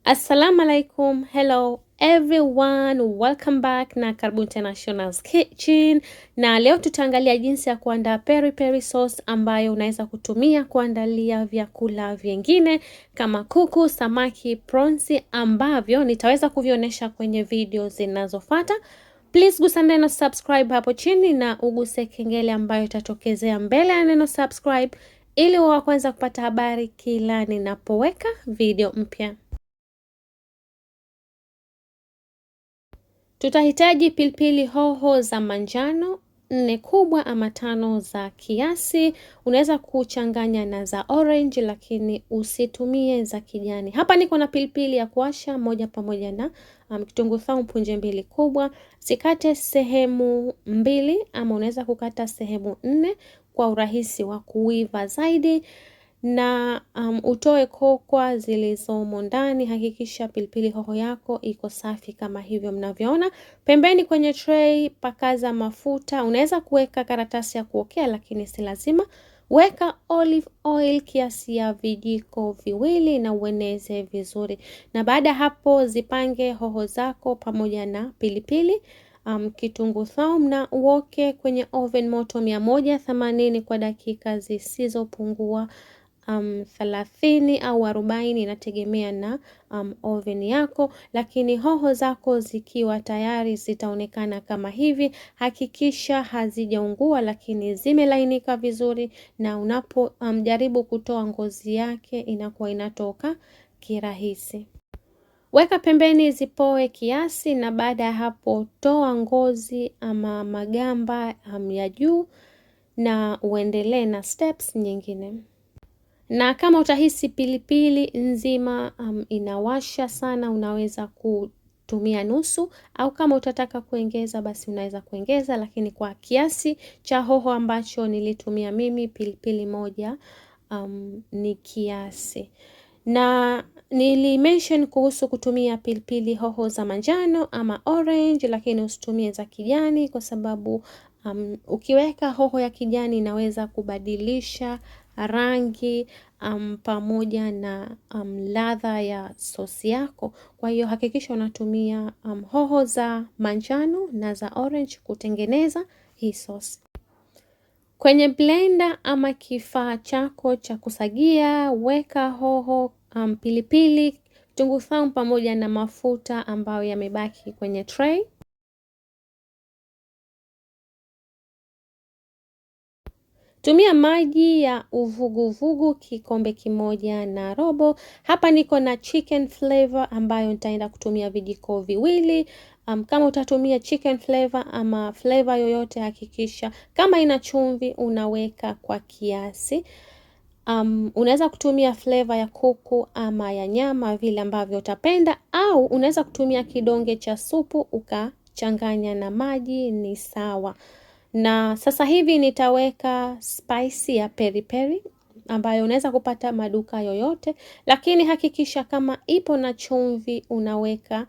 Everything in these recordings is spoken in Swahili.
Assalamu alaikum, hello everyone, welcome back na karibu International's Kitchen. Na leo tutaangalia jinsi ya kuandaa peri peri sauce ambayo unaweza kutumia kuandalia vyakula vingine kama kuku, samaki, prawns ambavyo nitaweza kuvionyesha kwenye video zinazofuata. Please gusa neno subscribe hapo chini na uguse kengele ambayo itatokezea mbele ya neno subscribe ili uwe wa kwanza kupata habari kila ninapoweka video mpya. Tutahitaji pilipili hoho za manjano 4 kubwa ama 5 za kiasi. Unaweza kuchanganya na za orange lakini usitumie za kijani. Hapa niko na pilipili ya kuasha moja pamoja na kitunguu saumu punje 2 kubwa. Sikate sehemu 2 ama unaweza kukata sehemu 4 kwa urahisi wa kuiva zaidi. Na utoe kokwa zilizomo ndani. Hakikisha pilipili hoho yako iko safi kama hivyo mnavyoona. Pembeni kwenye tray pakaza mafuta. Unaweza kuweka karatasi ya kuokea lakini si lazima. Weka olive oil kiasi ya vijiko 2 na ueneze vizuri. Na baada hapo zipange hoho zako pamoja na pilipili, kitunguu saumu na uoke kwenye oven moto 180 kwa dakika zisizopungua 30 au 40, inategemea na oven yako. Lakini hoho zako zikiwa tayari zitaonekana kama hivi. Hakikisha hazijaungua lakini zimelainika vizuri, na unapo jaribu kutoa ngozi yake inakuwa inatoka kirahisi. Weka pembeni zipoe kiasi, na baada ya hapo toa ngozi ama magamba ya juu na uendelee na steps nyingine. Na kama utahisi pilipili nzima inawasha sana, unaweza kutumia nusu, au kama utataka kuongeza basi unaweza kuongeza, lakini kwa kiasi cha hoho ambacho nilitumia mimi, pilipili moja ni kiasi. Na nilimention kuhusu kutumia pilipili hoho za manjano ama orange, lakini usitumie za kijani kwa sababu ukiweka hoho ya kijani inaweza kubadilisha rangi pamoja na ladha ya sosi yako. Kwa hiyo hakikisha unatumia hoho za manjano na za orange kutengeneza hii sosi. Kwenye blender ama kifaa chako cha kusagia, weka hoho, pilipili, kitunguu saumu pamoja na mafuta ambayo yamebaki kwenye tray. Tumia maji ya uvuguvugu kikombe 1.5. Hapa niko na chicken flavor ambayo nitaenda kutumia vijiko 2. Kama utatumia chicken flavor ama flavor yoyote, hakikisha kama ina chumvi unaweka kwa kiasi. Unaweza kutumia flavor ya kuku ama ya nyama vile ambavyo utapenda, au unaweza kutumia kidonge cha supu ukachanganya na maji, ni sawa. Na sasa hivi nitaweka spice ya peri peri ambayo unaweza kupata maduka yoyote, lakini hakikisha kama ipo na chumvi unaweka.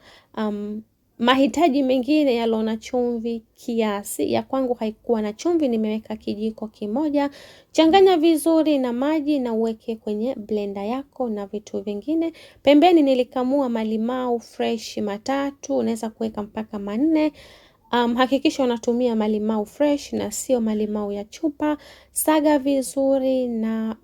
Mahitaji mengine yalo na chumvi kiasi. Ya kwangu haikuwa na chumvi, nimeweka kijiko 1. Changanya vizuri na maji na uweke kwenye blender yako na vitu vingine. Pembeni nilikamua malimau fresh 3, unaweza kuweka mpaka 4. Hakikisha unatumia malimau fresh na sio malimau ya chupa. Saga vizuri na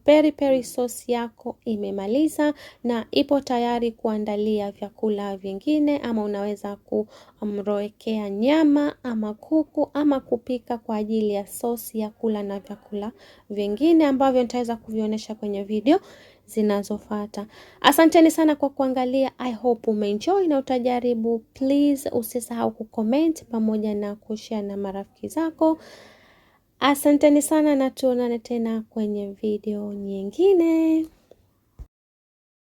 peri peri sauce yako imemaliza na ipo tayari kuandalia vyakula vingine, ama unaweza kumrowekea nyama ama kuku, ama kupika kwa ajili ya sauce ya kula na vyakula vingine ambavyo nitaweza kuvionyesha kwenye video zinazofuata. Asanteni sana kwa kuangalia. I hope umeenjoy na utajaribu. Please usisahau kucomment pamoja na kushare na marafiki zako. Asanteni sana na tuonane tena kwenye video nyingine.